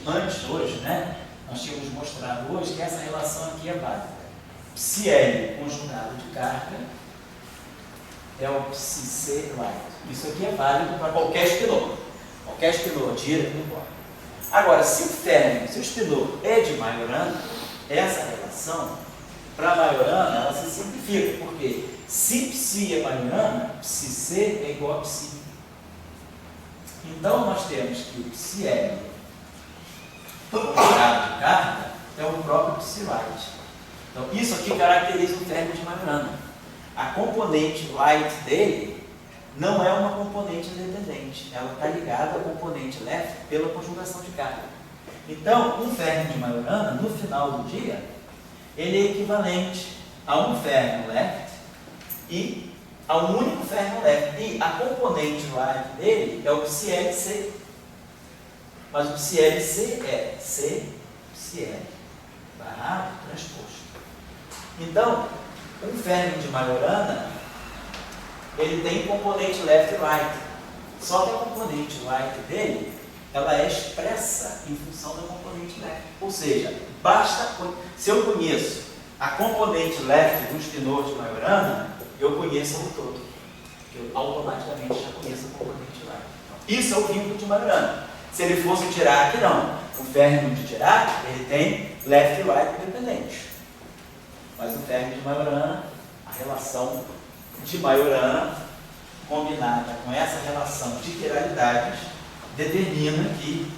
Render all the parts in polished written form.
antes hoje, né? Nós tínhamos mostrado hoje que essa relação aqui é válida. Psi-L conjugado de carga é o psi-C light. Isso aqui é válido para qualquer espinô. Qualquer espinô, tira, não importa. Agora, se o espinô é de Majorana, essa relação, para Majorana, ela se simplifica. Porque se psi é Majorana, psi-C é igual a psi. Então, nós temos que o psi-L conjugado de carga é o próprio psi-light. Então, isso aqui caracteriza o fermo de Majorana. A componente light dele não é uma componente independente. Ela está ligada à componente left pela conjugação de carga. Então, um fermo de Majorana, no final do dia, ele é equivalente a um fermo left e a um único fermo left. E a componente light dele é o psi-LC. Mas o psi-LC é C, psi-L, barrado, transposto. Então, um fermo de Majorana, ele tem componente left e right. Só que a componente right dele, ela é expressa em função da componente left. Ou seja, basta, se eu conheço a componente left do espinô de Majorana, eu conheço o todo. Eu automaticamente já conheço a componente right. Isso é o vínculo de Majorana. Se ele fosse o Dirac, não. O fermo de Dirac, ele tem left e right independentes. Mas o fermo de Majorana, a relação de Majorana combinada com essa relação de quiralidades determina que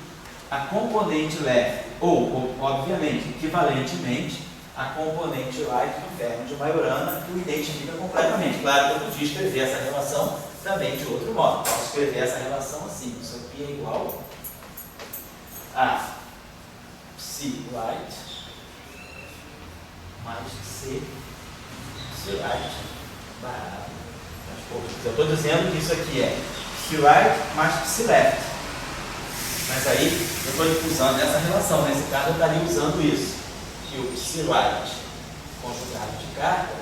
a componente left, ou obviamente, equivalentemente, a componente right do fermo de Majorana o identifica completamente. Claro que eu podia escrever essa relação também de outro modo. Posso escrever essa relação assim. Isso aqui é igual a psi right mais C right barrado. Eu estou dizendo que isso aqui é psi right mais psi left. Mas aí eu estou usando essa relação. Nesse caso eu estaria usando isso. Que o psi right conjugado de carga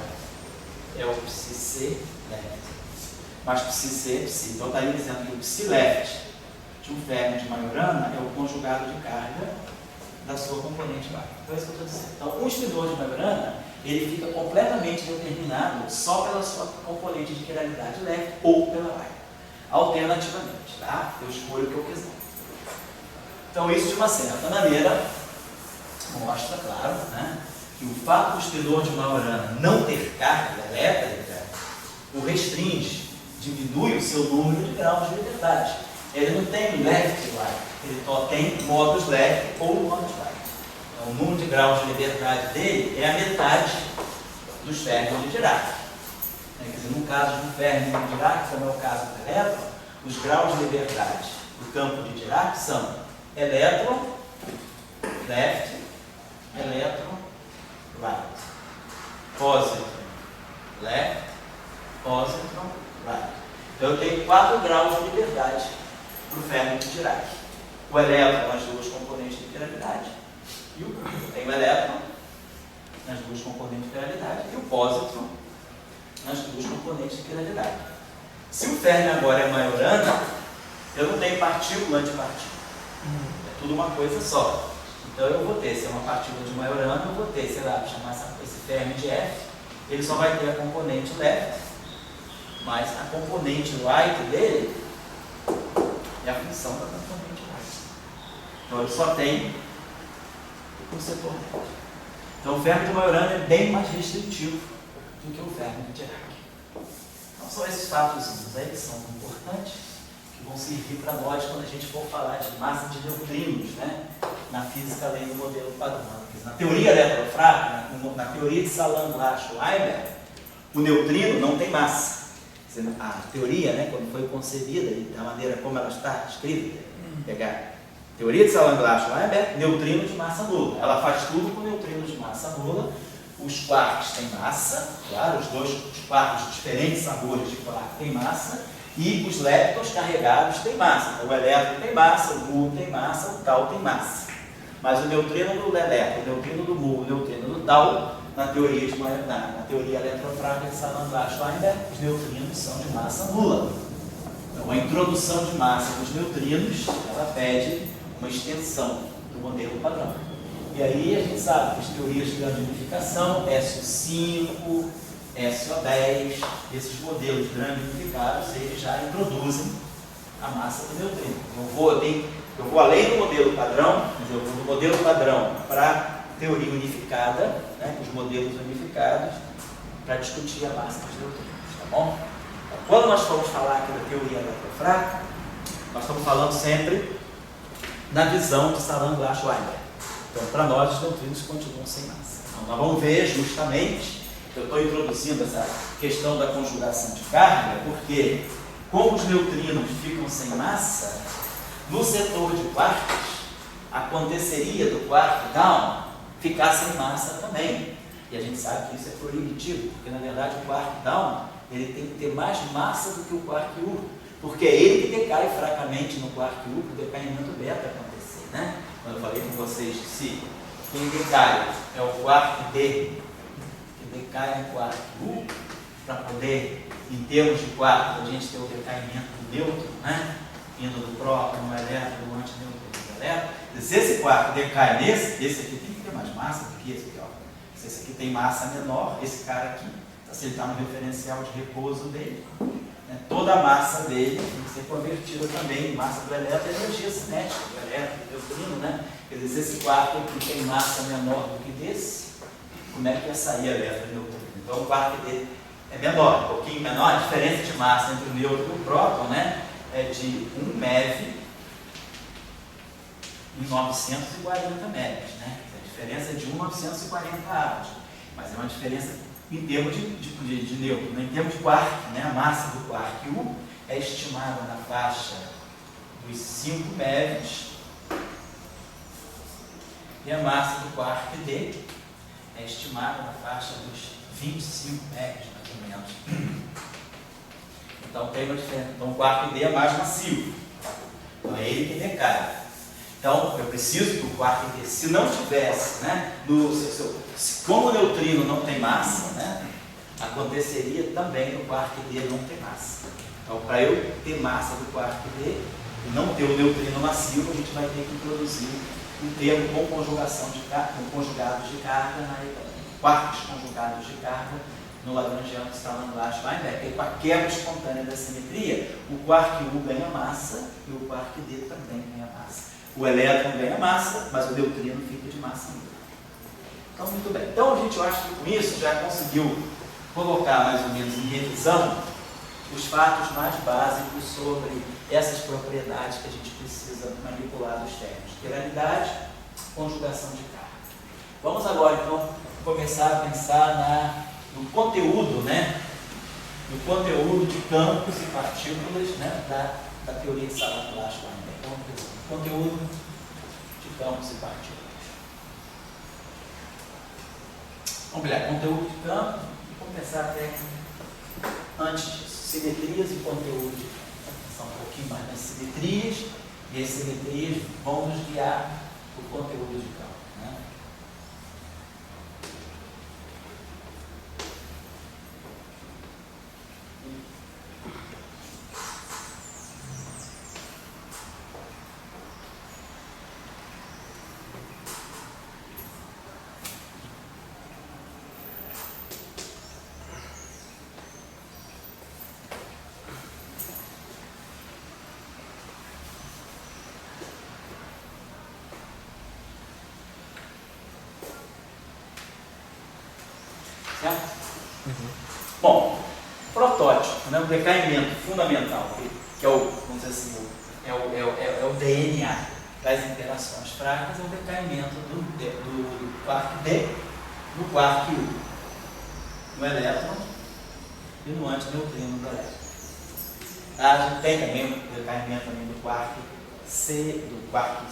é o psi C left. Mas psi C é psi. Então eu estaria dizendo que o psi left de um fermo de Majorana é o conjugado de carga da sua componente right. Então é isso que eu estou dizendo. Então o espinô de Majorana, ele fica completamente determinado só pela sua componente de quiralidade left ou pela right. Alternativamente, tá? Eu escolho o que eu quiser. Então isso, de uma certa maneira, mostra, claro, né, que o fato do espinô de Majorana não ter carga elétrica o restringe, diminui o seu número de graus de liberdade. Ele não tem left e right, ele só tem modos left ou modos right. Então, o número de graus de liberdade dele é a metade dos fermos de Dirac. Quer dizer, no caso de um fermo de Dirac, como é o caso do elétron, os graus de liberdade do campo de Dirac são elétron, left, elétron, right. Positron, left, positron, right. Então eu tenho 4 graus de liberdade para o fermo de Dirac. O elétron nas duas componentes de quiralidade, e eu tenho o elétron nas duas componentes de quiralidade e o positron nas duas componentes de quiralidade. Se o fermo agora é Majorana, eu não tenho partícula antipartícula. É tudo uma coisa só. Então eu vou ter, se é uma partícula de Majorana, eu vou ter, sei lá, vou chamar esse fermo de F, ele só vai ter a componente left, mas a componente right dele é a função da componente right. Então ele só tem o setor left. Então o fermo de Majorana é bem mais restritivo do que o fermo de Dirac. Então são esses fatos aí que são importantes, que vão servir para nós quando a gente for falar de massa de neutrinos, né? Na física além do modelo padrão. Na teoria eletrofrágil, na teoria de Salam-Schweinberg, o neutrino não tem massa. A teoria, né, quando foi concebida e da maneira como ela está escrita, pegar teoria de Salam-Schweinberg, neutrino de massa nula. Ela faz tudo com neutrino de massa nula. Os quarks têm massa, claro, os quarks de diferentes sabores de quark têm massa, e os leptons carregados têm massa. Então, o elétron tem massa, o mu tem massa, o tau tem massa. Mas o neutrino do elétron, o neutrino do mu, o neutrino do tau, na teoria eletrofrágil de Salam-Schweinberg, os neutrinos são de massa nula. Então, a introdução de massa dos neutrinos, ela pede uma extensão do modelo padrão. E aí a gente sabe que as teorias de grande unificação, SO5, SO10, esses modelos de grande unificados, eles já introduzem a massa do neutrino. Eu vou além do modelo padrão, quer dizer, eu vou do modelo padrão para teoria unificada, né, os modelos unificados, para discutir a massa dos neutrinos, tá bom? Então, quando nós formos falar aqui da teoria eletrofraca, nós estamos falando sempre na visão de Salam-Glass-Weinberg. Então, para nós, os neutrinos continuam sem massa. Então, nós vamos ver justamente, eu estou introduzindo essa questão da conjugação de carga, porque como os neutrinos ficam sem massa, no setor de quarks, aconteceria do quark down ficar sem massa também. E a gente sabe que isso é proibitivo, porque na verdade o quark down ele tem que ter mais massa do que o quark up, porque é ele que decai fracamente no quark up, o decaimento beta acontecer, né? Quando eu falei com vocês que se quem decai é o quark D, que decai no quark U, para poder, em termos de quark, a gente ter o decaimento do nêutron, né? Indo do próton, no elétron, do antinêutron, do elétron. Se esse quark decai nesse, esse aqui tem que ter mais massa do que esse aqui, ó. Se esse aqui tem massa menor, esse cara aqui, se ele está no referencial de repouso dele, né, toda a massa dele tem que ser convertida também em massa do elétron e energia cinética do elétron, do neutrino, né? Quer dizer, se esse quark aqui tem massa menor do que desse, como é que ia sair elétron e neutrino? Então o quark dele é menor, um pouquinho menor, a diferença de massa entre o nêutron e o próton, né, é de 1 MeV em 940 MeV, né? A diferença é de 1,940 avos, mas é uma diferença em termos de nêutron, né? Em termos de quark, né? A massa do quark U é estimada na faixa dos 5 MeVs e a massa do quark D é estimada na faixa dos 25 MeVs, mais ou menos. Então tem uma diferença. Então o quark D é mais massivo. Então é ele que decai. Então eu preciso que o quark D, se não tivesse, né, como o neutrino não tem massa, né, aconteceria também no quark D não ter massa. Então para eu ter massa do quark D e não ter o neutrino massivo, a gente vai ter que introduzir um termo com conjugação de carga, com conjugados de carga, quarks conjugados de carga no Lagrangiano de Salam-Glass-Weinberg, e com a quebra espontânea da simetria, o quark U ganha massa e o quark D também ganha massa. O elétron ganha massa, mas o neutrino fica de massa neutra. Então, muito bem. Então, a gente, eu acho que com isso já conseguiu colocar mais ou menos em revisão os fatos mais básicos sobre essas propriedades que a gente precisa manipular dos termos. Quiralidade, conjugação de carga. Vamos agora, então, começar a pensar no conteúdo, né? No conteúdo de campos e partículas, né? da teoria de Salam-Glass-Weinberg. Então, conteúdo de campos e partículas. Vamos olhar conteúdo de campo e vamos pensar até antes disso. Simetrias e conteúdo de campo. São um pouquinho mais das simetrias, e as simetrias vão nos guiar para o conteúdo de campo. Né? Certo? Uhum. Bom, protótipo, né? O decaimento fundamental, que é o, vamos dizer assim, é o DNA das interações fracas, é o decaimento do quark D no quark U, no elétron e no antineutrino do elétron. A gente tem também o decaimento também do quark C, no quark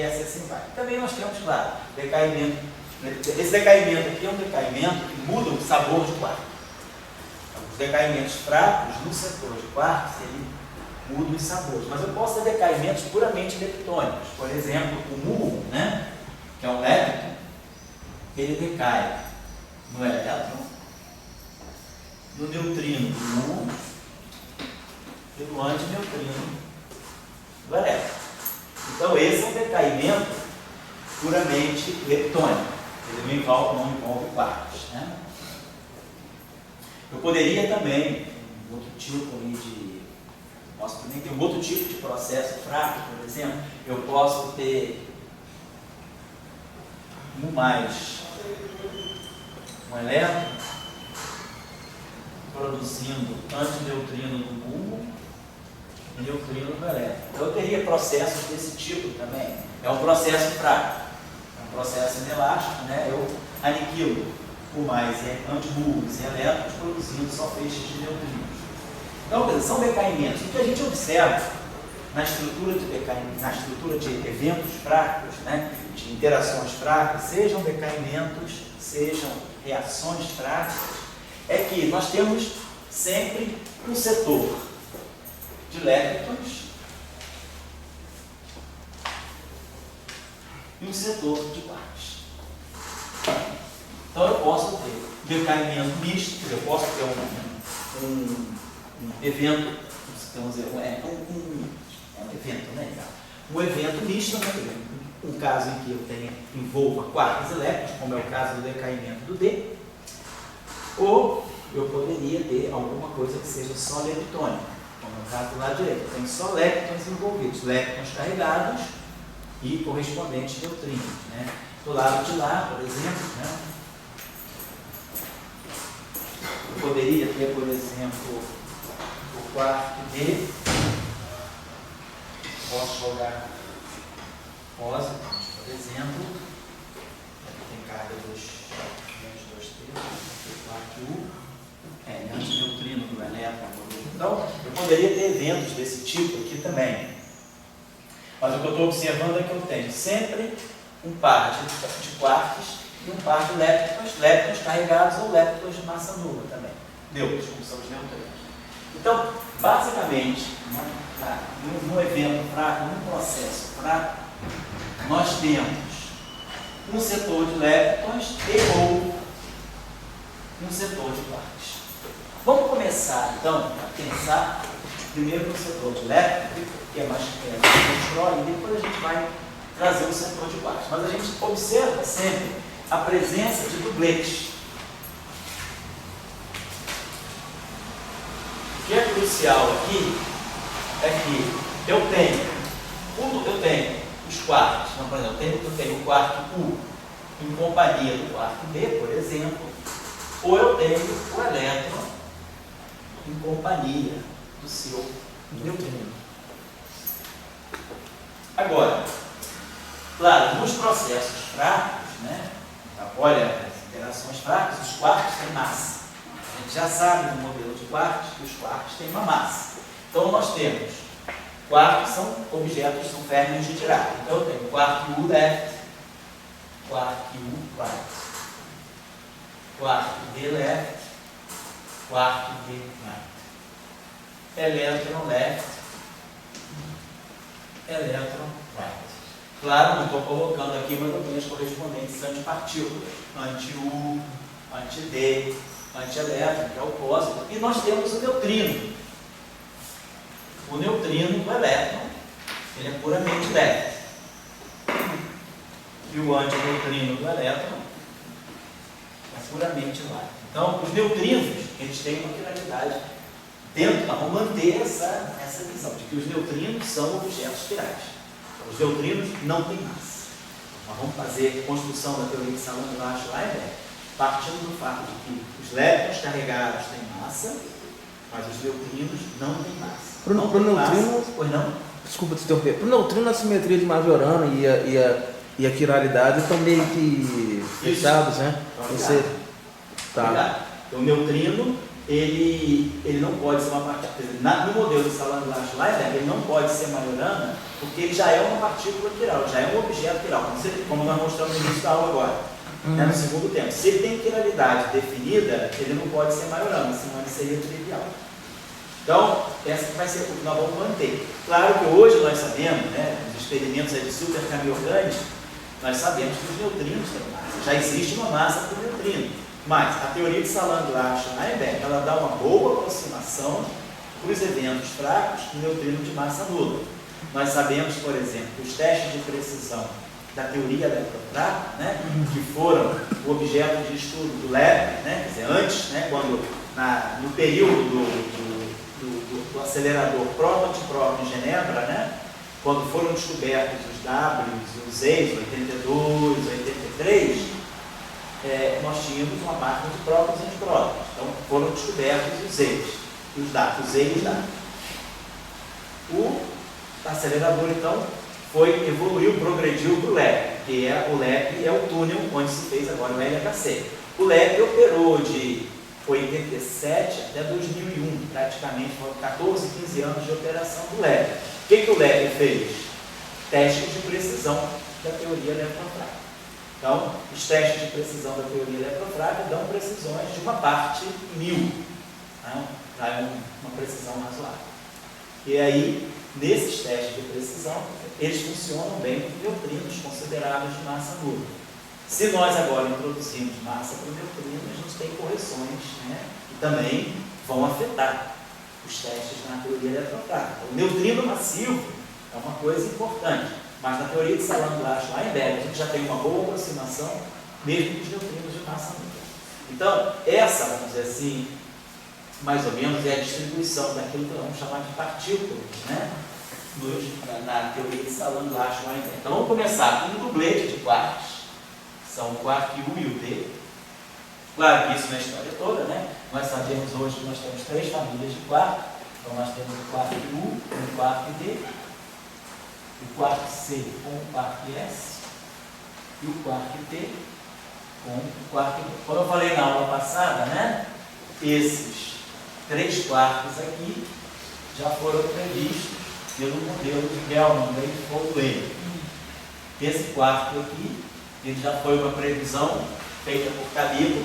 S, e assim vai. Também nós temos, claro, decaimento. Esse decaimento aqui é um decaimento que muda o sabor de quark. Os decaimentos fracos no setor de quarks, ele muda os sabores. Mas eu posso ter decaimentos puramente leptônicos. Por exemplo, o muon, né, que é um lepton, ele decai no elétron, no neutrino do muon e no antineutrino do elétron. Então esse é um decaimento puramente leptônico. Ele não envolve quarks, né? Eu poderia também, outro tipo aí de... Posso também ter um outro tipo de processo fraco, por exemplo. Eu posso ter um elétron produzindo antineutrino no mumo e neutrino no elétron. Então eu teria processos desse tipo também. É um processo fraco, é um processo inelástico, né? Eu aniquilo o mais antimuons e elétrons produzindo só feixes de neutrinos. Então, são decaimentos. O que a gente observa na estrutura de eventos fracos, né? De interações fracas, sejam decaimentos, sejam reações fracas, é que nós temos sempre um setor de leptons e um setor de quarks. Então eu posso ter decaimento misto, eu posso ter um evento, vamos dizer, um evento, né? Um evento misto, né? Um caso em que eu envolva quarks elétrons, como é o caso do decaimento do D, ou eu poderia ter alguma coisa que seja só leptônica, como é o caso do lado direito. Eu tenho só leptons envolvidos, leptons carregados e correspondentes neutrinos, né? Do lado de lá, por exemplo, né? Eu poderia ter, por exemplo, o quark D, posso jogar positivo, por exemplo, aqui tem carga dos 2 terços, quark U, antineutrino do elétron. Então, eu poderia ter eventos desse tipo aqui também. Mas o que eu estou observando é que eu tenho sempre um par de quarks e um par de leptons carregados ou leptons de massa nula também. Nêutrons, como são os neutrinos. Então, basicamente, num evento fraco, num processo fraco, nós temos um setor de leptons e ou um setor de quarks. Vamos começar, então, a pensar primeiro no setor de leptons, que é mais controle, e depois a gente vai trazer o setor de quarks. Mas a gente observa sempre a presença de dubletes. O que é crucial aqui é que eu tenho os quarks, por exemplo, eu tenho o quark U em companhia do quark B, por exemplo, ou eu tenho o elétron em companhia do seu neutrino. Agora, claro, nos processos fracos, né? Olha, as interações fracas, os quarks têm massa. A gente já sabe no modelo de quarks que os quarks têm uma massa. Então nós temos quarks são objetos, são férmions de Dirac. Então eu tenho quark U left, quark U right, quark D left, quark D right. Elétron left, elétron right. Claro, não estou colocando aqui mais ou menos correspondentes antipartículas, anti-U, anti-D, antielétron, que é o pósito, e nós temos o neutrino. O neutrino do elétron, ele é puramente leve. E o antineutrino do elétron é puramente leve. Então, os neutrinos, eles têm uma finalidade dentro, nós vamos manter essa visão de que os neutrinos são objetos virais. Os neutrinos não têm massa. Nós vamos fazer a construção da teoria de Salandra-Schleiber partindo do fato de que os leptons carregados têm massa, mas os neutrinos não têm massa. Para o neutrino, pois não? Desculpa te interromper. Para o neutrino, a simetria de Majorana e a quiralidade estão meio que fechados, né? Você... Tá. Então, o neutrino, ele não pode ser uma partícula. No modelo de Salandra-Schleiber, ele não pode ser Majorana, porque ele já é uma partícula quiral, já é um objeto quiral, como nós mostramos no início da aula agora, né, no segundo tempo. Se ele tem quiralidade definida, ele não pode ser Majorana, senão ele seria trivial. Então, essa vai ser o que nós vamos manter. Claro que hoje nós sabemos, né, nos experimentos de supercaminho orgânico, nós sabemos que os neutrinos têm massa. Já existe uma massa para o neutrino. Mas a teoria de Salandra-Schleiber, ela dá uma boa aproximação para os eventos fracos do neutrino de massa nula. Nós sabemos, por exemplo, que os testes de precisão da teoria eletrofrágil, né, que foram o objeto de estudo do Lepp, né, quer dizer, antes, né, quando no período do acelerador próton-antipróton em Genebra, né, quando foram descobertos os Ws e os E's, 82, 83, nós tínhamos uma máquina de prótons e antiprótons. Então foram descobertos os E's, os dados, os E e os dados. O acelerador, então, evoluiu, progrediu para o LEP, que o LEP é o túnel onde se fez agora o LHC. O LEP operou de 87 até 2001, praticamente foram 14, 15 anos de operação do LEP. O que o LEP fez? Testes de precisão da teoria eletrofrágil. Então, os testes de precisão da teoria eletrofrágil dão precisões de uma parte 1000, né? Já é uma precisão razoável. E aí, nesses testes de precisão, eles funcionam bem com neutrinos considerados de massa nula. Se nós agora introduzirmos massa para o neutrino, a gente tem correções, né, que também vão afetar os testes na teoria eletrofrágil. O neutrino massivo é uma coisa importante, mas na teoria de Salant-Glashweinberg a gente já tem uma boa aproximação mesmo dos neutrinos de massa nula. Então, essa, vamos dizer assim, mais ou menos é a distribuição daquilo que vamos chamar de partículas, né, na teoria de Salant-Glashweinberg. Então, vamos começar com um dublete de quarks. São o quark U e o D. Claro que isso não é a história toda, né? Nós sabemos hoje que nós temos 3 famílias de quark. Então nós temos o quark U com o quark D, o quark C com o quark S e o quark T com o quark D. Como eu falei na aula passada, né? Esses 3 quarks aqui já foram previstos pelo modelo de Gell-Mann-Weinfold-Lane. Esse quark aqui, ele já foi uma previsão feita por Cabibbo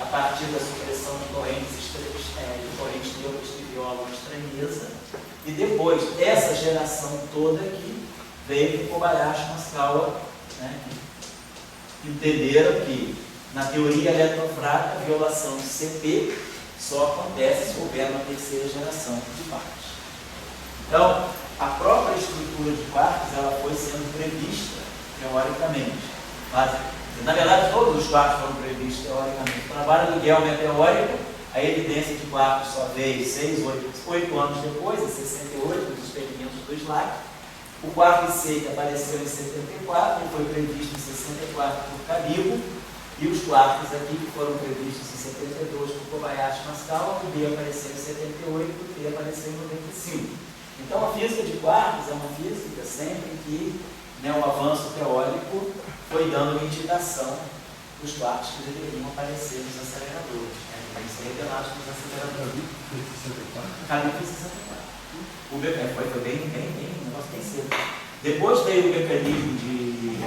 a partir da supressão de correntes neutras que violam a estranheza, e depois essa geração toda aqui veio do Kobayashi e Maskawa, né, que entenderam que na teoria eletrofrágil a violação de CP só acontece se houver uma terceira geração de quarks. Então, a própria estrutura de quarks ela foi sendo prevista teoricamente. Mas, na verdade, todos os quarks foram previstos teoricamente. O trabalho do Gell meteórico, a evidência de quarks só veio 8 anos depois, em 68, nos experimentos do SLAC. O quark C, que apareceu em 74, ele foi previsto em 64 por Cabibbo, e os quarks aqui que foram previstos em 72 por Kobayashi e Maskawa, o B apareceu em 78 e o T apareceu em 95. Então, a física de quarks é uma física sempre que, né, o avanço teórico foi dando uma indicação dos quarks que deveriam aparecer nos aceleradores, né? Deveriam ser revelados nos aceleradores. Cabibbo foi 64. O foi bem, um negócio bem cedo. Depois veio o mecanismo de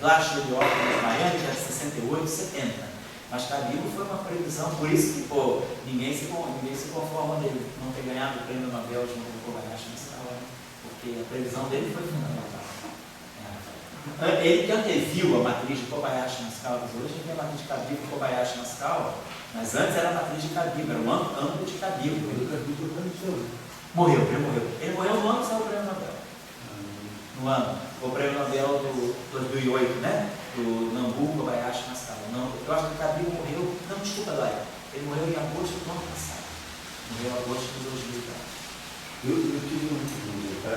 Glashweinberg de Miami, que era 68, 70. Mas Cabibbo foi uma previsão, por isso que ninguém se conforma dele não ter ganhado o prêmio Nobel de Kobayashi nessa hora, porque a previsão dele foi fundamental. Ele que anteviu a matriz de Kobayashi e Maskawa, hoje tem a matriz de Cabibbo e Kobayashi e Maskawa, mas antes era a matriz de Cabibbo, era o ângulo de Cabibbo. Morreu. Ele morreu no ano que saiu o prêmio Nobel. No ano. O prêmio Nobel do 2008, né? Do Nambu, Kobayashi e Maskawa. Eu acho que o Cabibbo morreu, não, desculpa, Dóia. Ele morreu em agosto do ano passado. Morreu em agosto de 2004. Eu tive um filho, tá?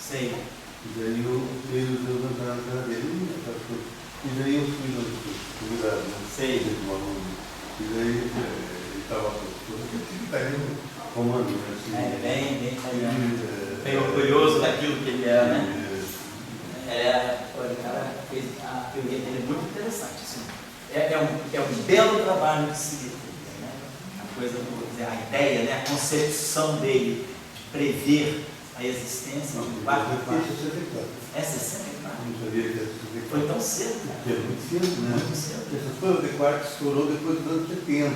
Sei. E daí eu veio levantar na cara dele, e daí eu fui no convidado, né? Sei. E daí ele estava comando, né? Assim, bem orgulhoso daquilo que ele é, né? O cara fez a teoria dele é muito interessante. Assim. É um belo trabalho de seguir, né? A coisa, a ideia, né? A concepção dele de prever a existência de 4 É 64? Não sabia que era 64. Foi tão cedo, cara. É muito cedo, né? Muito cedo. Essas coisas de quark estourou depois dos anos 70.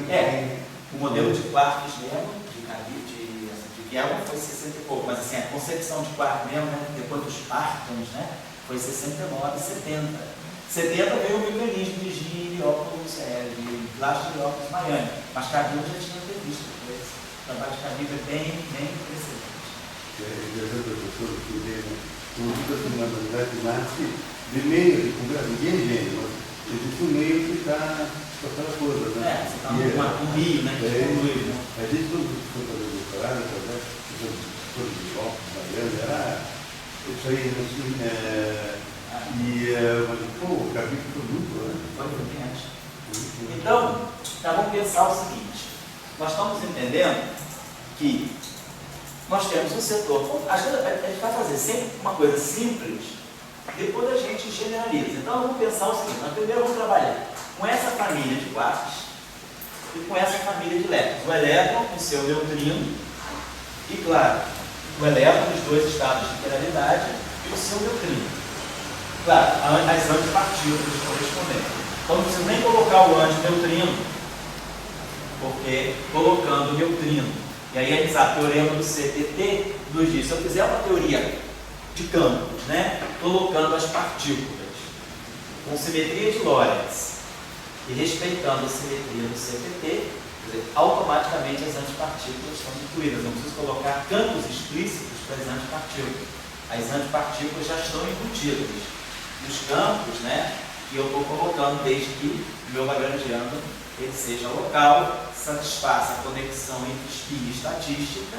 O modelo de quarks mesmo, de Gell foi 60 e pouco, mas assim, a concepção de quark mesmo, né, depois dos Partons, né, foi 69, 70. 70 veio o mecanismo de Heliópolis, de Glashweinberg Miami, mas Cabibbo já tinha previsto depois. O trabalho de Cabibbo é bem impressionante. professor que veio, uma modalidade nasce de meio de conversa, ninguém é gênio, mas existe um meio que está com aquela coisa, né? Você está num rio, né? Que flui, né? A gente quando foi fazer doutorado, né? Professor de óculos, Mariana, isso aí, assim, mas, pô, o capítulo foi muito, né? Foi brilhante. Então, vamos pensar o seguinte, nós estamos entendendo que nós temos um setor, a gente vai fazer sempre uma coisa simples, depois a gente generaliza. Então vamos pensar o seguinte, nós primeiro vamos trabalhar com essa família de quarks e com essa família de elétrons. O elétron com seu neutrino e, claro, o elétron dos dois estados de interalidade e o seu neutrino. Claro, as antipartículas correspondentes. Então não precisa nem colocar o antineutrino, porque colocando o neutrino, e aí a gente sabe, o teorema do CTT nos diz, se eu fizer uma teoria de campos, né, colocando as partículas com simetria de Lorentz e respeitando a simetria do CTT, quer dizer, automaticamente as antipartículas estão incluídas. Não preciso colocar campos explícitos para as antipartículas. As antipartículas já estão embutidas. Os campos, né, que eu estou colocando desde que o meu lagrangiano ele seja local, satisfaça a conexão entre espia e estatística,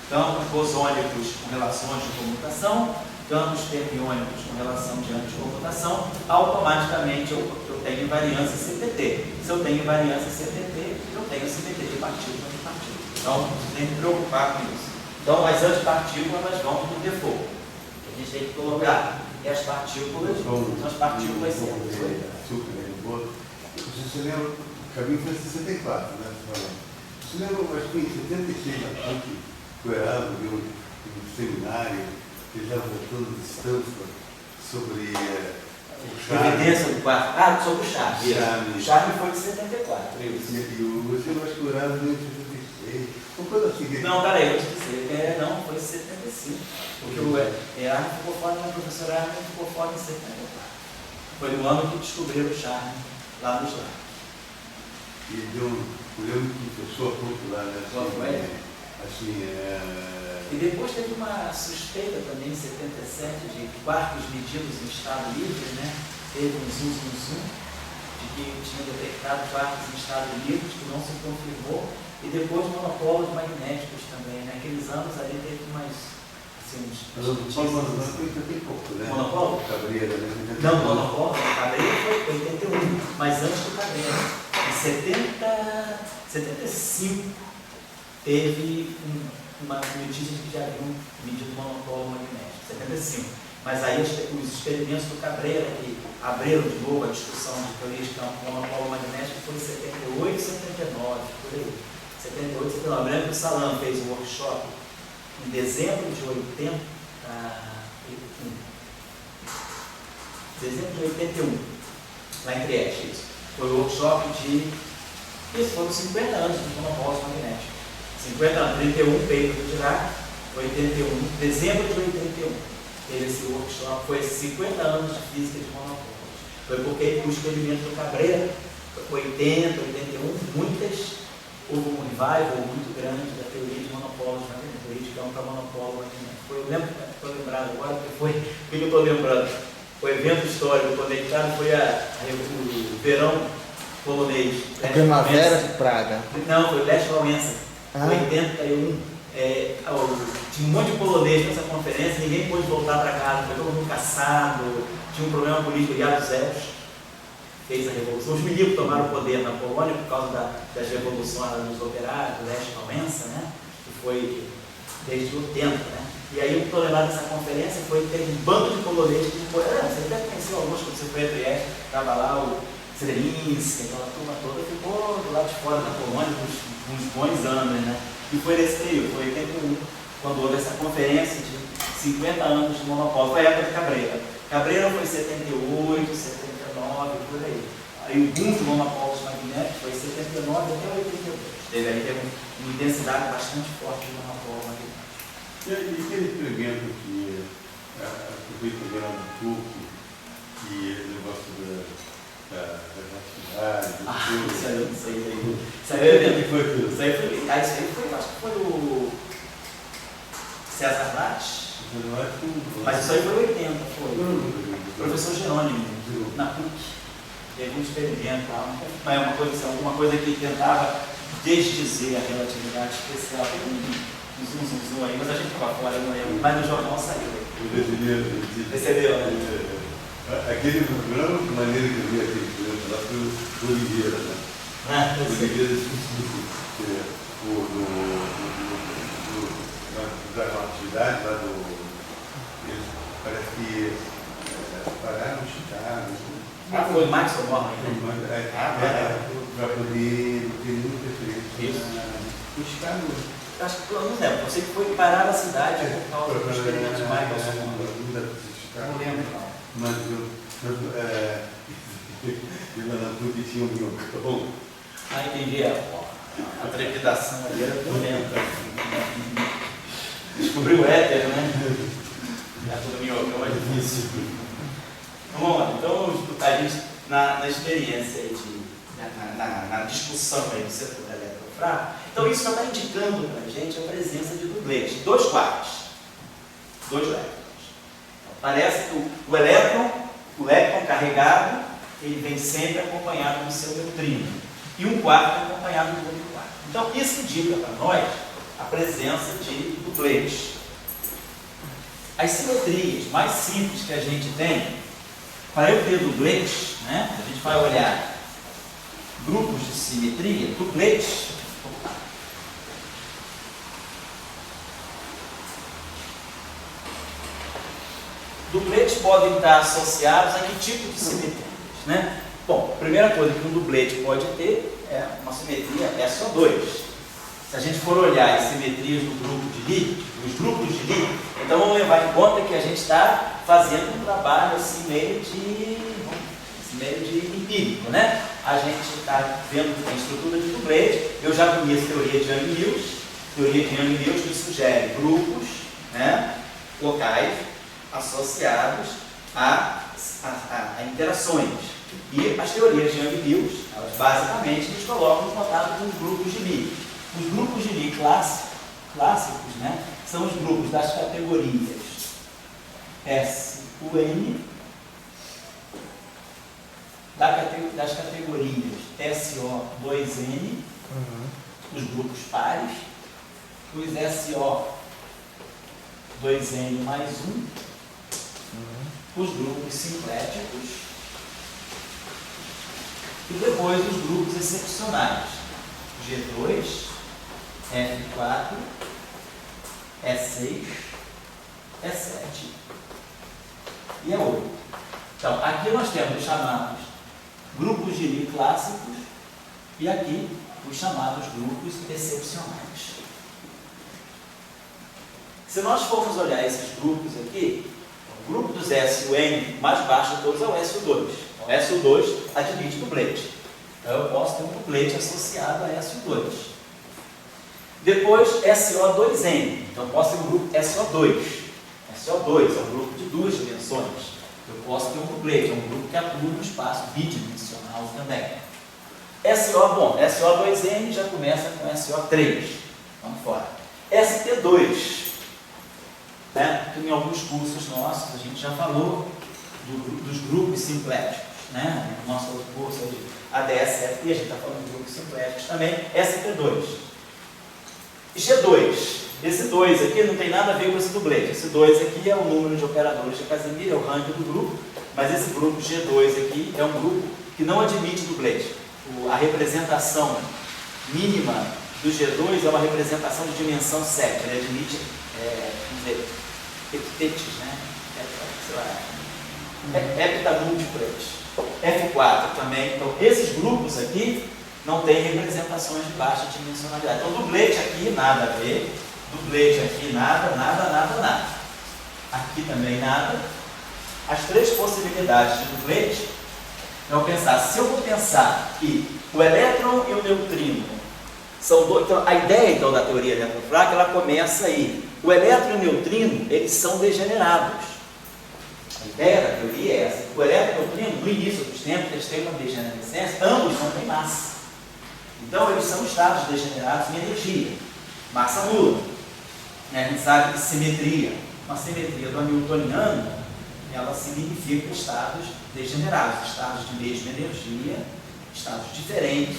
campos bosônicos com relações de comutação, campos fermiônicos com relação de anticomutação, automaticamente eu tenho invariância CTT. Se eu tenho invariância CTT, eu tenho simetria de partícula de partícula. Então, tem que me preocupar com isso. Então, as antipartículas elas vão no default. A gente tem que colocar as partículas, são as partículas certas. Você lembra, o caminho foi em 64, né? Você lembra, acho que em 76, na PUC, o Erasmo deu um seminário, ele já voltando de estampa sobre o charme. Evidência do quarto. Ah, sobre o charme. O charme foi de 74. E eu acho que o Erasmo deu em 76. Uma coisa assim. Não, peraí, eu vou te dizer. Não, foi em 75. Porque o Erasmo ficou fora, o professor Erasmo ficou fora em 74. Foi no ano que descobriram o charme lá nos lados. E deu eu lembro que professor popular, né? E depois teve uma suspeita também em 77 de quartos medidos em estado livre, né? Teve um zoom, de que tinha detectado quartos em estado livre, que não se confirmou, e depois monopolos magnéticos também. Naqueles anos ali teve umas. Assim, tem pouco, né? Monopólio? Cabreira, né? Não, monopólio, Cabreira foi 81, mas antes do Cabreira. Em 75 teve uma notícia de que já haviam medido monopólio magnético. 75. Mas aí os experimentos do Cabreira, que abriram de novo a discussão de teoria de campo monopólio magnético, foi em 78, 79, por aí. 78, 79. Lembra que o Salam fez um workshop em dezembro de 81. Dezembro de 81, lá em Trieste, isso. Foi o workshop de. Isso foram 50 anos de monopólio magnético. 50 anos, 31, Pedro de Dirac, 81, dezembro de 81. Teve esse workshop, foi 50 anos de física de monopólios. Foi porque o experimento do Cabreira, 80, 81, houve um revival muito grande da teoria de monopólios magnéticos, teoria de campo para monopólio magnético. Eu lembro, estou lembrado agora, o que eu estou lembrando? O evento histórico conectado foi o verão polonês. A Primavera de Praga. Não, foi o Leste Wałęsa. 81. Tinha um monte de polonês nessa conferência, ninguém pôde voltar para casa, foi todo mundo caçado, tinha um problema político, Jaruzelski fez a revolução. Os milicos tomaram o poder na Polônia por causa das revoluções dos operários, do Leste Wałęsa, né? Que foi desde 80, né? E aí o que eu lembrado dessa conferência foi que teve um bando de polonês que foi. Você deve conhecer alguns quando você foi a Trieste, estava lá o Srelinski, aquela turma toda, ficou do lado de fora da Polônia uns bons anos, né? E foi nesse período, foi 81, quando houve essa conferência de 50 anos de monopólio. Foi a época de Cabreira. Cabreira foi 78, 79, por aí. Aí o boom de monopólios magnéticos foi 79 até 82. Teve uma intensidade bastante forte de monopólio magnético. E aquele experimento que foi pegando um pouco, que o negócio da relatividade. Isso aí eu não sei. Isso aí eu lembro. Foi aquilo. Isso aí foi, acho que foi o César Lattes. Mas Mas isso aí foi 80, foi. Professor Jerônimo, na PUC. Teve um experimento lá, não é uma coisa que tentava desdizer a relatividade especial. Tem um zoom aí, mas a gente estava fora, eu não lembro. Mas no jornal saiu. Recebeu, né? Aquele, a melhor maneira que eu vi aquele programa lá foi o Oliveira, né? O Oliveira da atividade lá do. Parece que pararam de Chicago. Foi o Max O'Morra, para poder ter muita referência no Chicago. Acho que eu não lembro, eu sei que foi parar a cidade por causa do experimento de Michael O'Morra. Não lembro, não. Mas eu na PUC tinha um minhocão. Ah, entendi. A trepidação ali era violenta. Descobriu o éter, né? Método minhocão é difícil. Vamos lá, então a gente, na experiência aí na discussão aí do setor eletrofrágil, então isso já está indicando para a gente a presença de dublês, 2 quartos, 2 elétrons. Então, parece que o elétron carregado, ele vem sempre acompanhado do seu neutrino, e 1 quarto acompanhado do outro quarto. Então isso indica para nós a presença de dublês. As simetrias mais simples que a gente tem, para eu ter dublês, né, a gente vai olhar grupos de simetria, dublês. Dublês podem estar associados a que tipo de simetrias, né? Bom, a primeira coisa que um dublete pode ter é uma simetria SO2. Se a gente for olhar as simetrias do grupo de Lie, os grupos de Lie, então vamos levar em conta que a gente está fazendo um trabalho assim, meio de empírico, né? A gente está vendo a estrutura de dublete. Eu já conheço a teoria de Young-Mills. Teoria de Young-Mills que sugere grupos, né, locais associados a interações. E as teorias de Young-Mills, elas basicamente nos colocam em contato com os grupos de Lie. Os grupos de Lie clássicos, né, são os grupos das categorias SUN, das categorias SO2N, os grupos pares, os SO2N mais 1, os grupos sincréticos e depois os grupos excepcionais, G2, F4, E6, E7 e E8. Então, aqui nós temos os chamados grupos de Lie clássicos e aqui os chamados grupos excepcionais. Se nós formos olhar esses grupos aqui, o grupo dos SUN mais baixo de todos é o SU2. O SU2 admite dublete. Então eu posso ter um dublete associado a SU2. Depois SO2N. Então eu posso ter um grupo SO2. SO2 é um grupo de 2 dimensões. Eu posso ter um dublete, é um grupo que atua no espaço bidimensional também. SO2N já começa com SO3. Vamos fora. ST2. Né? Em alguns cursos nossos a gente já falou dos grupos simpléticos, né? No nosso outro curso de ADS-FT, a gente está falando de grupos simpléticos também, ST2. G2, esse 2 aqui não tem nada a ver com esse dublete, esse 2 aqui é o número de operadores de Casimir, é o ranking do grupo, mas esse grupo G2 aqui é um grupo que não admite dublete. A representação mínima do G2 é uma representação de dimensão 7, ele admite, vamos dizer, epitetes, né? Heptamúltiplas. F4 também. Então, esses grupos aqui não têm representações de baixa dimensionalidade. Então, dublete aqui, nada a ver. Dublete aqui, nada. Aqui também nada. As 3 possibilidades de dublete, eu vou pensar, se eu vou pensar que o elétron e o neutrino são dois, então, a ideia então da teoria eletrofrágil, ela começa aí. O elétron e o neutrino, eles são degenerados. A ideia da teoria é essa. O elétron e o neutrino, no início dos tempos, eles têm uma degenerescência, ambos não têm massa. Então, eles são estados degenerados em energia, massa nula. A gente sabe que simetria, uma simetria do hamiltoniano, ela significa estados degenerados, estados de mesma energia, estados diferentes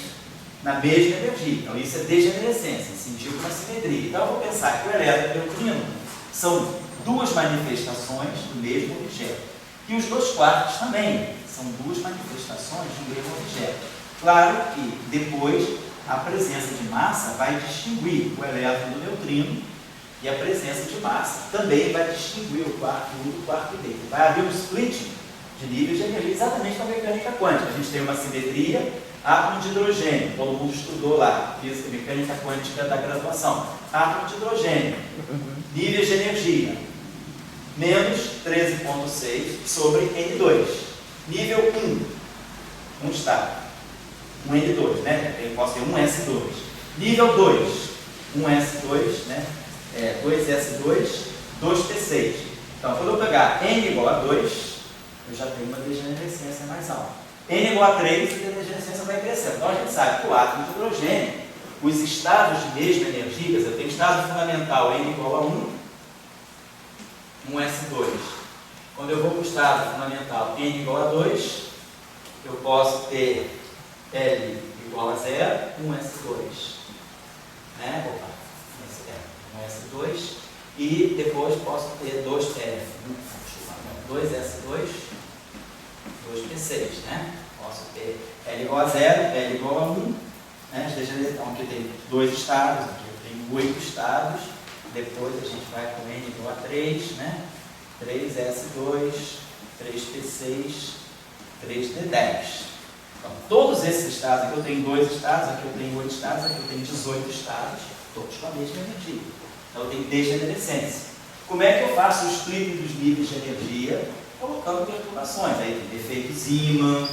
na mesma energia. Então isso é degenerescência, se indica uma simetria. Então eu vou pensar que o elétron e o neutrino são duas manifestações do mesmo objeto. E os 2 quartos também são duas manifestações do mesmo objeto. Claro que depois a presença de massa vai distinguir o elétron do neutrino, e a presença de massa também vai distinguir o quarto U do quarto D. Vai haver um splitting de níveis de energia, exatamente na mecânica quântica. A gente tem uma simetria, átomo de hidrogênio, todo mundo estudou lá, física mecânica quântica da graduação. Átomo de hidrogênio, níveis de energia, menos 13,6 sobre N2. Nível 1, um estado, um N2, né? Eu posso ter um S2. Nível 2, um S2, né? 2S2, 2P6. Então, quando eu pegar N igual a 2, eu já tenho uma degenerescência mais alta. N igual a 3, a degenerescência vai crescendo. Então, a gente sabe que o átomo de hidrogênio, os estados de mesma energia, eu tenho estado fundamental N igual a 1, 1S2. Quando eu vou para o estado fundamental N igual a 2, eu posso ter L igual a 0, 1S2. Né? Opa. 1S2 e depois posso ter 2S2, 2P6, né? Posso ter L igual a 0, L igual a 1, né? Então aqui tem 2 estados, aqui eu tenho 8 estados, depois a gente vai com N igual a 3, né? 3S2, 3P6, 3D10. Então todos esses estados, aqui eu tenho 2 estados, aqui eu tenho 8 estados, aqui eu tenho 18 estados, todos com a mesma energia. Então eu tenho degenerescência. Como é que eu faço o splitting dos níveis de energia? Colocando perturbações. Aí tem efeito Zeeman,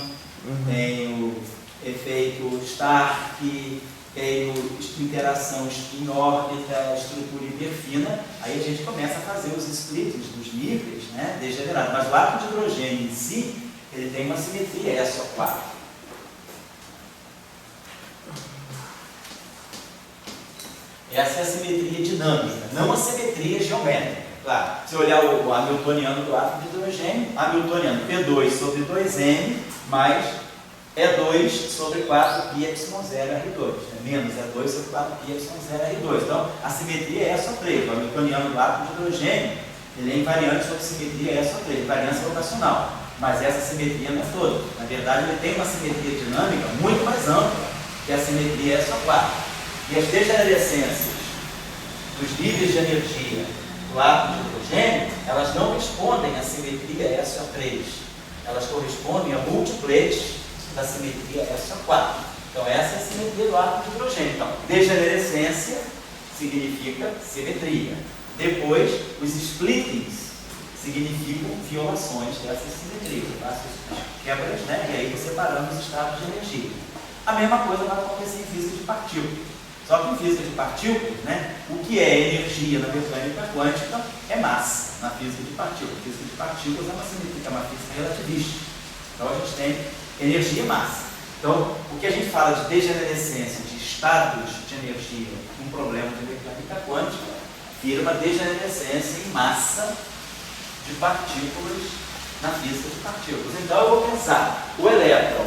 tem o efeito Stark, tem a interação spin-órbita, estrutura hiperfina. Aí a gente começa a fazer os splittings dos níveis, né, degenerados. Mas o átomo de hidrogênio em si, ele tem uma simetria SO4. Essa é a simetria dinâmica, não a simetria geométrica. Claro, se olhar o hamiltoniano do átomo de hidrogênio, hamiltoniano P2 sobre 2M mais E2 sobre 4πε0R2, né? Menos E2 sobre 4πε0R2. Então, a simetria é SO3. O hamiltoniano do átomo de hidrogênio, ele é invariante sobre simetria SO3, invariância rotacional. Mas essa simetria não é toda. Na verdade, ele tem uma simetria dinâmica muito mais ampla que a simetria SO4. E as degenerescências dos níveis de energia do átomo de hidrogênio, elas não respondem à simetria SO3. Elas correspondem a múltiplex da simetria SO4. Então, essa é a simetria do átomo de hidrogênio. Então, degenerescência significa simetria. Depois, os splittings significam violações dessa simetria. Eu faço quebras, né? E aí vou separando os estados de energia. A mesma coisa vai acontecer em física de partículas. Só que em física de partículas, né, o que é energia na mecânica quântica é massa na física de partículas. A física de partículas é uma física relativista. Então a gente tem energia e massa. Então, o que a gente fala de degenerescência de estados de energia num problema de mecânica quântica, vira uma degenerescência em massa de partículas na física de partículas. Então eu vou pensar, o elétron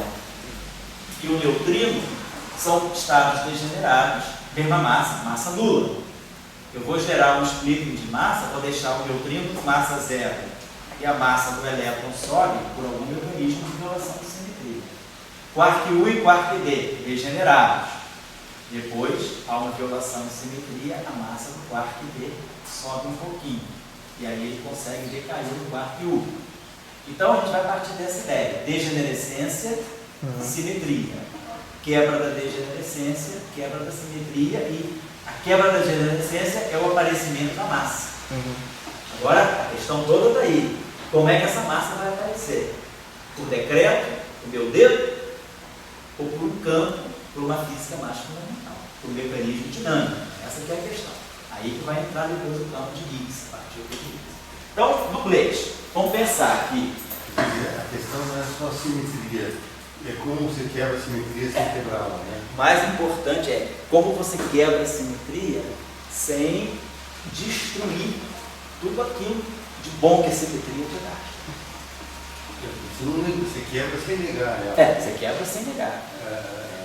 e o neutrino são estados degenerados, mesma massa, massa nula. Eu vou gerar um splitting de massa, vou deixar o neutrino com massa zero e a massa do elétron sobe por algum mecanismo de violação de simetria. Quark U e quark D, degenerados. Depois, há uma violação de simetria, a massa do quark D sobe um pouquinho. E aí ele consegue decair no quark U. Então a gente vai partir dessa ideia, degenerescência e simetria. Quebra da degenerescência, quebra da simetria, e a quebra da degenerescência é o aparecimento da massa. Agora, a questão toda está aí. Como é que essa massa vai aparecer? Por decreto, por meu dedo, ou por um campo, por uma física mais fundamental, por um mecanismo dinâmico? Essa que é a questão. Aí que vai entrar depois o campo de Higgs, a partir de Higgs. Então, duplex. Vamos pensar que a questão não é só a simetria. É como você quebra a simetria sem quebrá-la, né? O mais importante é como você quebra a simetria sem destruir tudo aquilo de bom que a simetria te dá. Você quebra sem negar, né? Você quebra sem negar.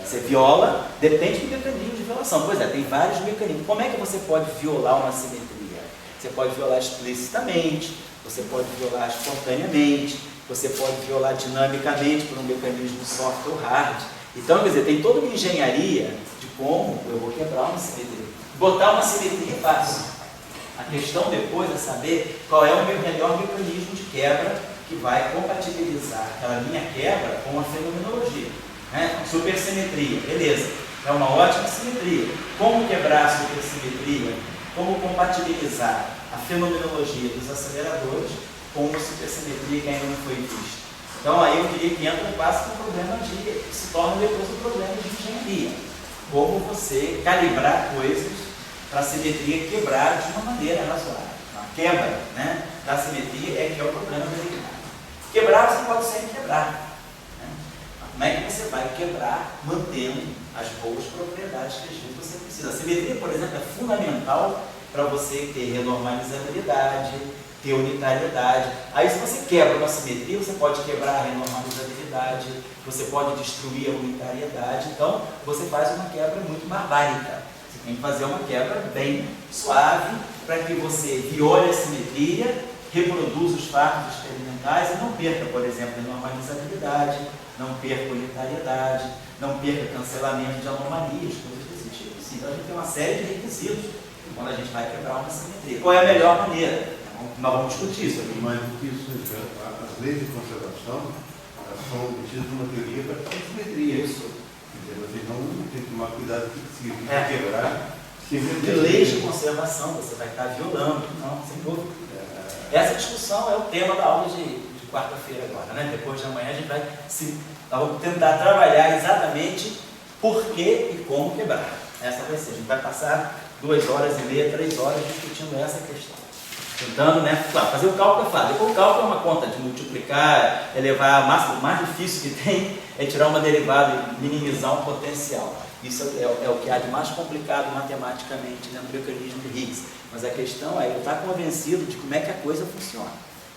Você viola, depende do mecanismo de violação. Pois é, tem vários mecanismos. Como é que você pode violar uma simetria? Você pode violar explicitamente, você pode violar espontaneamente, você pode violar dinamicamente por um mecanismo soft ou hard. Então, quer dizer, tem toda uma engenharia de como eu vou quebrar uma simetria. Botar uma simetria é fácil. A questão depois é saber qual é o meu melhor mecanismo de quebra que vai compatibilizar aquela minha quebra com a fenomenologia. Né? Supersimetria, beleza. É uma ótima simetria. Como quebrar a supersimetria? Como compatibilizar a fenomenologia dos aceleradores com uma supersimetria que ainda não foi vista? Então aí eu queria que entre um passo no problema que se torna depois um problema de engenharia. Como você calibrar coisas para a simetria quebrar de uma maneira razoável. A quebra, né, da simetria é que é o problema delicado. Quebrar você pode sempre quebrar. Né? Como é que você vai quebrar mantendo as boas propriedades que às vezes você precisa? A simetria, por exemplo, é fundamental para você ter renormalizabilidade, ter unitariedade. Aí se você quebra uma simetria, você pode quebrar a renormalizabilidade, você pode destruir a unitariedade. Então você faz uma quebra muito barbárica. Você tem que fazer uma quebra bem suave para que você viole a simetria, reproduza os fatos experimentais e não perca, por exemplo, a normalizabilidade, não perca unitariedade, não perca cancelamento de anomalias, coisas desse tipo. Sim, então a gente tem uma série de requisitos quando a gente vai quebrar uma simetria. Qual é a melhor maneira? Nós vamos discutir isso aqui. Mas o que isso, as leis de conservação, elas são obtidas de uma teoria para ter simetria. Isso. Quer dizer, você não tem que tomar cuidado se quebrar. De leis de conservação, você vai estar violando, não, sem dúvida. Essa discussão é o tema da aula de quarta-feira agora, né? Depois de amanhã a gente vai vamos tentar trabalhar exatamente por que e como quebrar. Essa vai ser, a gente vai passar 2 horas e meia, 3 horas discutindo essa questão. Tentando, né? Claro, fazer o cálculo é fácil. Depois o cálculo é uma conta de multiplicar, elevar a máxima. O mais difícil que tem é tirar uma derivada e minimizar um potencial. Isso é o que há de mais complicado matematicamente no mecanismo de Higgs. Mas a questão é eu estar convencido de como é que a coisa funciona.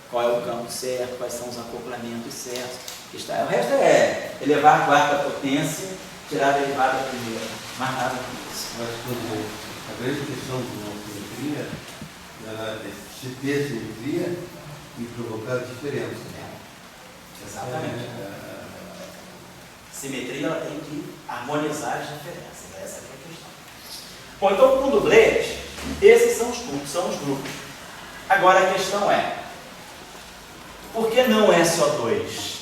Qual é o campo certo, quais são os acoplamentos certos. O resto é elevar a 4ª potência, tirar a derivada primeira. Mais nada que isso. Mas a grande questão de uma simetria é se ter simetria e provocar diferença. Exatamente. Simetria ela tem que harmonizar as diferenças. Essa é a questão. Bom, então, com dublês, esses são os grupos. Agora a questão é, por que não SO2?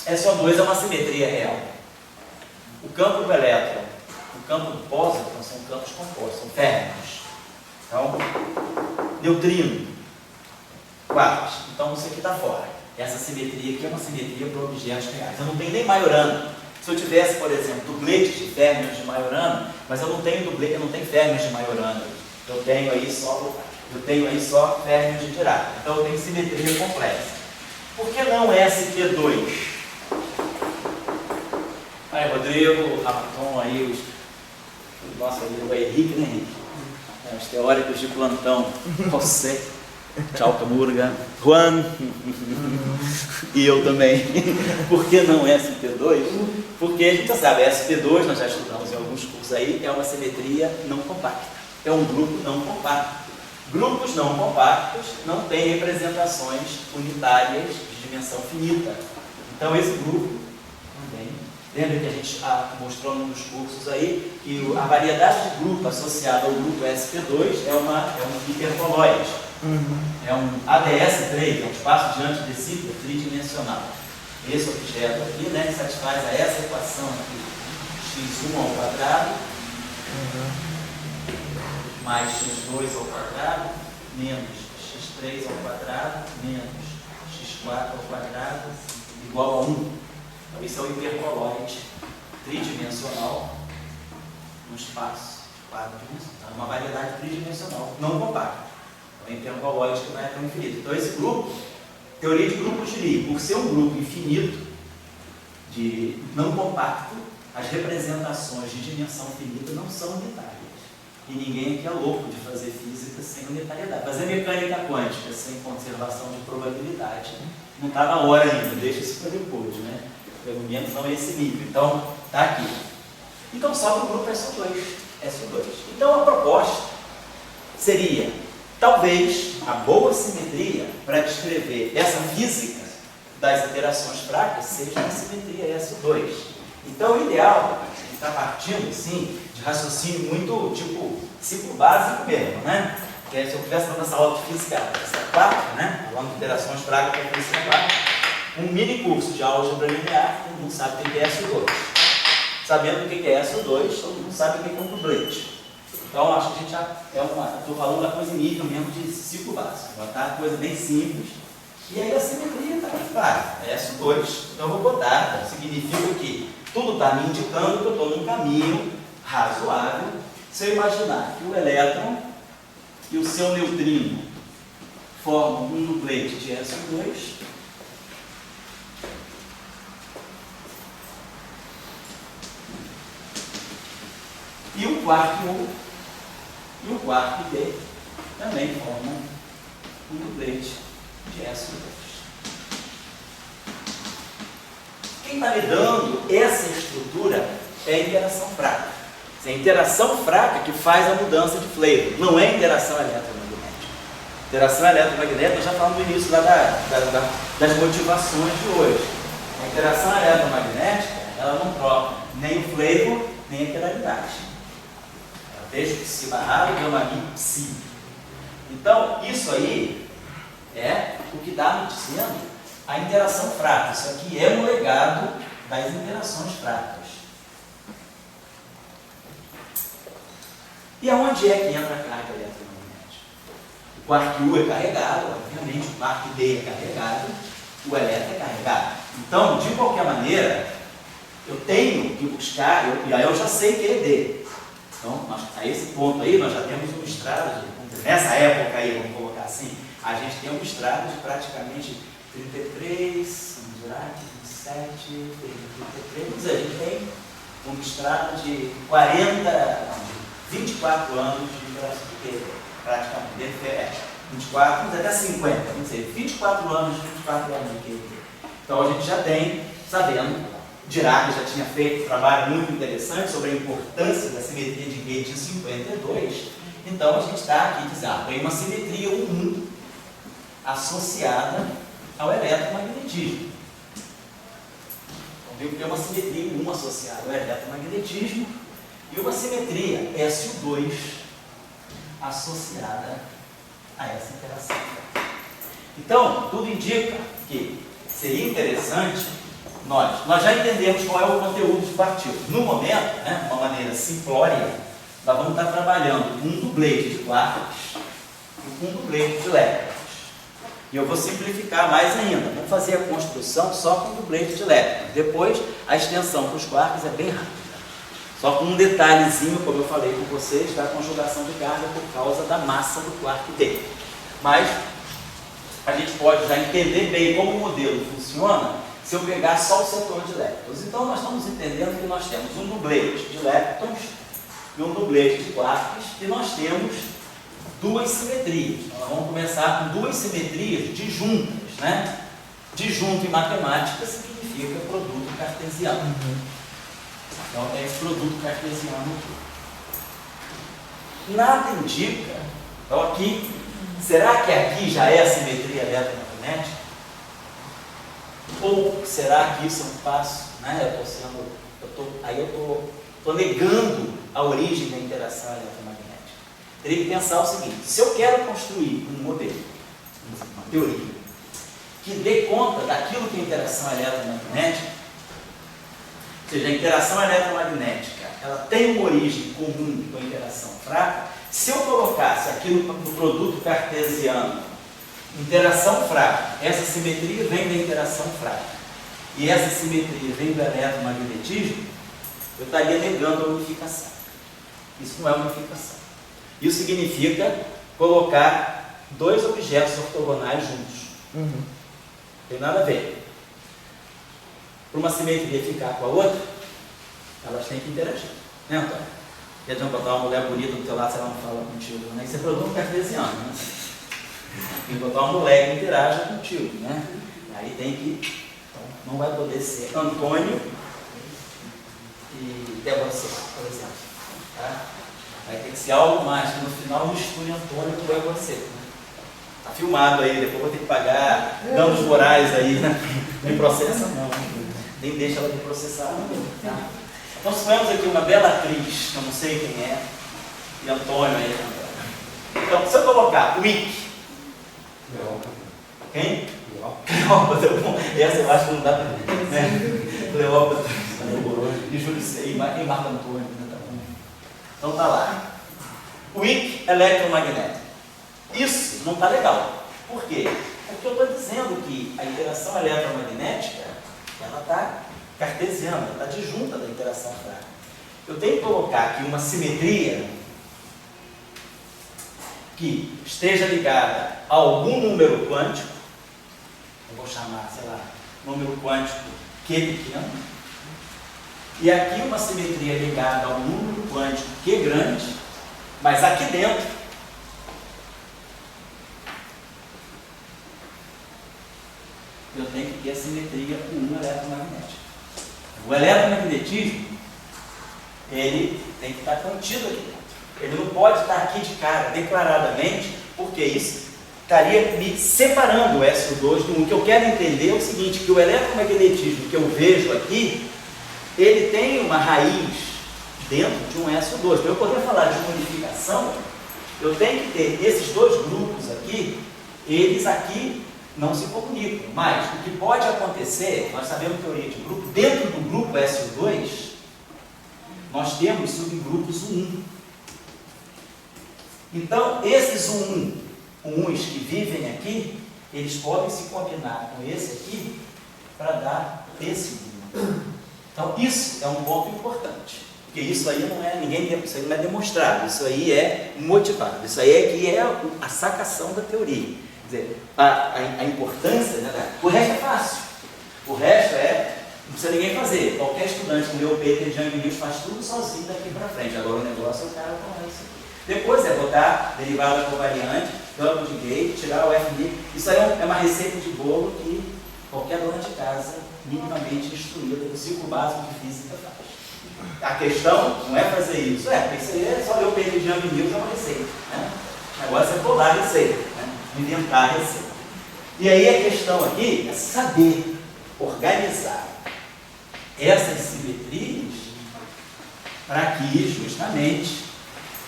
SO2 é uma simetria real. O campo do elétron, o campo do pósitron são campos compostos, são férmions. Então, neutrino, quarks. Então, isso aqui está fora. Essa simetria aqui é uma simetria para objetos reais. Eu não tenho nem Majorano. Se eu tivesse, por exemplo, dubletes de férmions de Majorano, mas eu não tenho férmions de Majorano. Eu tenho aí só férmions de Dirac. Então eu tenho simetria complexa. Por que não ST2? Aí, Rodrigo, Raton, aí o nosso amigo Henrique, né, Henrique? Os teóricos de plantão. José. Tchau, Camurga. Juan. E eu também. Por que não ST2? Porque a gente já sabe, ST2, nós já estudamos em alguns cursos aí, é uma simetria não compacta. É um grupo não compacto. Grupos não compactos não têm representações unitárias de dimensão finita. Então esse grupo também. Lembra que a gente mostrou num dos cursos aí que a variedade de grupo associada ao grupo SP2 é um hiperboloide. É um ADS3, é um espaço de antidiscípula tridimensional. Esse objeto aqui, né, que satisfaz a essa equação aqui, x1 ao quadrado, mais x2 ao quadrado, menos x3 ao quadrado, menos x4 ao quadrado, igual a 1. Então, isso é o hiperboloide tridimensional no espaço de 4 dimensões. É uma variedade tridimensional não compacta. É um hiperboloide que vai até o infinito. Então, esse grupo, teoria de grupos de Lie, por ser um grupo infinito, não compacto, as representações de dimensão finita não são unitárias. E ninguém aqui é louco de fazer física sem unitariedade. Fazer mecânica quântica sem conservação de probabilidade não está na hora ainda, deixa isso para depois, né? Pelo menos não é esse nível. Então, está aqui. Então, sobra o grupo SO2. Então, a proposta seria, talvez, a boa simetria para descrever essa física das interações fracas seja a simetria SO2. Então, o ideal, a gente está partindo, assim, de raciocínio muito, tipo, ciclo básico mesmo, né? Que se eu estivesse dando essa aula de física 4, né? Falando de interações fracas para física 4, um mini curso de álgebra linear, todo mundo sabe o que é SO2. Sabendo o que é SO2, todo mundo sabe o que é um doblete. Então, acho que a gente já estou falando da coisa em nível mesmo de ciclo básico. Botar a coisa bem simples. E aí a simetria está claro, é SO2. Então, eu vou botar, significa que tudo está me indicando que eu estou num caminho razoável. Se eu imaginar que o elétron e o seu neutrino formam um duplete de SO2, e o quark U e o quark D também formam um duplete de SO2. Quem está me dando essa estrutura é a interação fraca. É a interação fraca que faz a mudança de flavor, não é a interação eletromagnética. Interação eletromagnética, nós já falamos no início lá das motivações de hoje. A interação eletromagnética, ela não troca nem o flavor, nem a quiralidade. Ela deixa o psi barrado e gama mi psi. Então, isso aí é o que dá nos dizendo a interação fraca. Isso aqui é um legado das interações fracas. E aonde é que entra a carga eletromagnética? O quark U é carregado, obviamente, o quark D é carregado, o elétron é carregado. Então, de qualquer maneira, eu tenho que buscar, e aí eu já sei que é D. Então, a esse ponto aí, nós já temos um estrado, nessa época aí, vamos colocar assim, a gente tem um estrado de praticamente 33, vamos ver aqui, 27, 33, a gente tem um estrado de 24 anos de praticamente, 24, mas até 50, não sei, 24 anos de QT. Então a gente já tem, sabendo, Dirac já tinha feito um trabalho muito interessante sobre a importância da simetria de gate em 52, então a gente está aqui dizendo, tem uma simetria 1 associada ao eletromagnetismo. Então viu que tem uma simetria 1 associada ao eletromagnetismo, e uma simetria SO2 associada a essa interação. Então, tudo indica que seria interessante, nós já entendemos qual é o conteúdo de partículas. No momento, né, de uma maneira simplória, nós vamos estar trabalhando com um duplete de quarks e com um duplete de elétrons. E eu vou simplificar mais ainda. Vamos fazer a construção só com um duplete de elétrons. Depois, a extensão para os quarks é bem rápida. Só com um detalhezinho, como eu falei com vocês, da conjugação de carga por causa da massa do quark D. Mas a gente pode já entender bem como o modelo funciona se eu pegar só o setor de elétrons. Então nós estamos entendendo que nós temos um duplete de elétrons e um duplete de quarks, e nós temos duas simetrias. Então, nós vamos começar com duas simetrias disjuntas, né? Disjunto em matemática significa produto cartesiano. Então, é esse produto cartesiano aqui. Nada indica, então aqui, será que aqui já é a simetria eletromagnética? Ou será que isso é um passo, né? Eu estou negando a origem da interação eletromagnética. Teria que pensar o seguinte, se eu quero construir um modelo, uma teoria, que dê conta daquilo que é interação eletromagnética, ou seja, a interação eletromagnética, ela tem uma origem comum com a interação fraca. Se eu colocasse aquilo no produto cartesiano, interação fraca, essa simetria vem da interação fraca, e essa simetria vem do eletromagnetismo, eu estaria negando a unificação. Isso não é unificação. Isso significa colocar dois objetos ortogonais juntos. Não tem nada a ver. Para uma simetria ficar com a outra, elas têm que interagir. Né, Antônio? Que adianta botar uma mulher bonita do teu lado se ela não fala contigo, né? Isso é produto cartesiano, né? Tem que botar uma mulher que interaja contigo, né? Aí tem que... Então, não vai poder ser Antônio e Débora Seco, por exemplo. Tá? Vai ter que ser algo mais, que no final misture Antônio com Débora Seco, né? Tá filmado aí, depois vou ter que pagar danos morais aí, né? Nem processa não, nem deixa ela de processar, tá? Então suponhamos aqui uma bela atriz, eu não sei quem é, e Antônio aí. Então, se eu colocar Wick, quem? Cleópatra, essa eu acho que não dá para ver, né? Cleópatra e Júlio César e Marco Antônio, né? Então tá lá. Wick eletromagnético. Isso não está legal. Por quê? Porque eu estou dizendo que a interação eletromagnética ela está cartesiana, está disjunta da interação fraca. Eu tenho que colocar aqui uma simetria que esteja ligada a algum número quântico, eu vou chamar, sei lá, número quântico Q pequeno, e aqui uma simetria ligada ao número quântico Q grande, mas aqui dentro eu tenho que ter a simetria com um eletromagnético. O eletromagnetismo, ele tem que estar contido aqui dentro. Ele não pode estar aqui de cara, declaradamente, porque isso estaria me separando o SO2 do 1. O que eu quero entender é o seguinte, que o eletromagnetismo que eu vejo aqui, ele tem uma raiz dentro de um SO2. Para eu poder falar de unificação, eu tenho que ter esses dois grupos aqui, eles aqui não se comunicam, mas o que pode acontecer, nós sabemos teoria de grupo, dentro do grupo SO2, nós temos subgrupos 1. Então, esses 1's que vivem aqui, eles podem se combinar com esse aqui para dar esse 1. Então, isso é um ponto importante, porque isso aí não é, isso aí não é demonstrado, isso aí é motivado, isso aí é que é a sacação da teoria. Quer dizer, a importância, né? O resto é fácil. O resto não precisa ninguém fazer. Qualquer estudante que leu o Peter de Young News faz tudo sozinho daqui para frente. Agora o negócio é o cara com isso. Depois é botar derivada covariante, campo de gate, tirar o FD. Isso aí é uma receita de bolo que qualquer dona de casa, minimamente instruída do ciclo básico de física, faz. A questão não é fazer isso. Porque isso aí é só ler o Peter de Young News, é uma receita. Né? O negócio é bolar a receita. Né? Inventar a receita. E aí a questão aqui é saber organizar essas simetrias para que justamente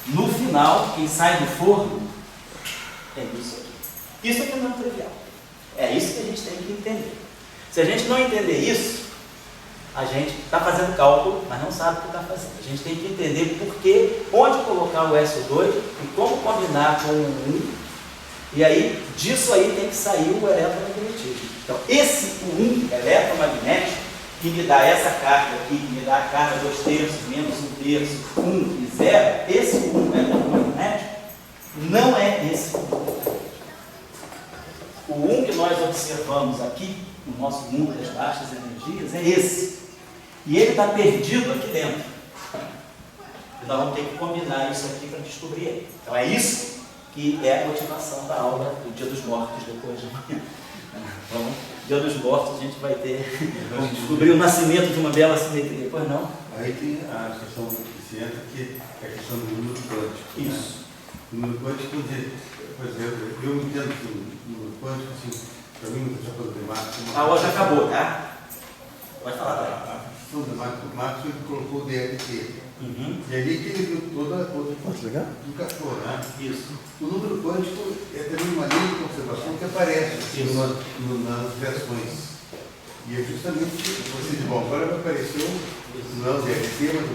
no final, quem sai do forno é isso aqui. Isso aqui não é trivial. É isso que a gente tem que entender. Se a gente não entender isso, a gente está fazendo cálculo, mas não sabe o que está fazendo. A gente tem que entender por que, onde colocar o SO2 e como combinar com o 1. E aí, disso aí tem que sair o eletromagnetismo. Então, esse 1 eletromagnético, que me dá essa carga aqui, que me dá a carga 2/3, menos 1/3, 1 e 0, esse 1 eletromagnético não é esse 1. O 1 que nós observamos aqui, no nosso mundo das baixas energias, é esse. E ele está perdido aqui dentro. E nós vamos ter que combinar isso aqui para descobrir ele. Então, é isso que é a motivação da aula do Dia dos Mortos depois de amanhã. Então, Dia dos Mortos a gente vai ter, vamos descobrir o nascimento de uma bela simetria, depois não? Aí tem a questão que se entra, que é a questão do número quântico. Isso. Né? O número quântico, por exemplo, eu entendo que o número quântico, assim, para mim, já falou de Marx. A aula já acabou, tá? Pode falar, tá? A questão do Marx, ele colocou o DLT. Uhum. E ali que ele viu toda a Educador, né? Isso. O número quântico é também uma linha de conservação que aparece assim, nas reações. E é justamente você diz, bom, agora vai aparecer não DLT, mas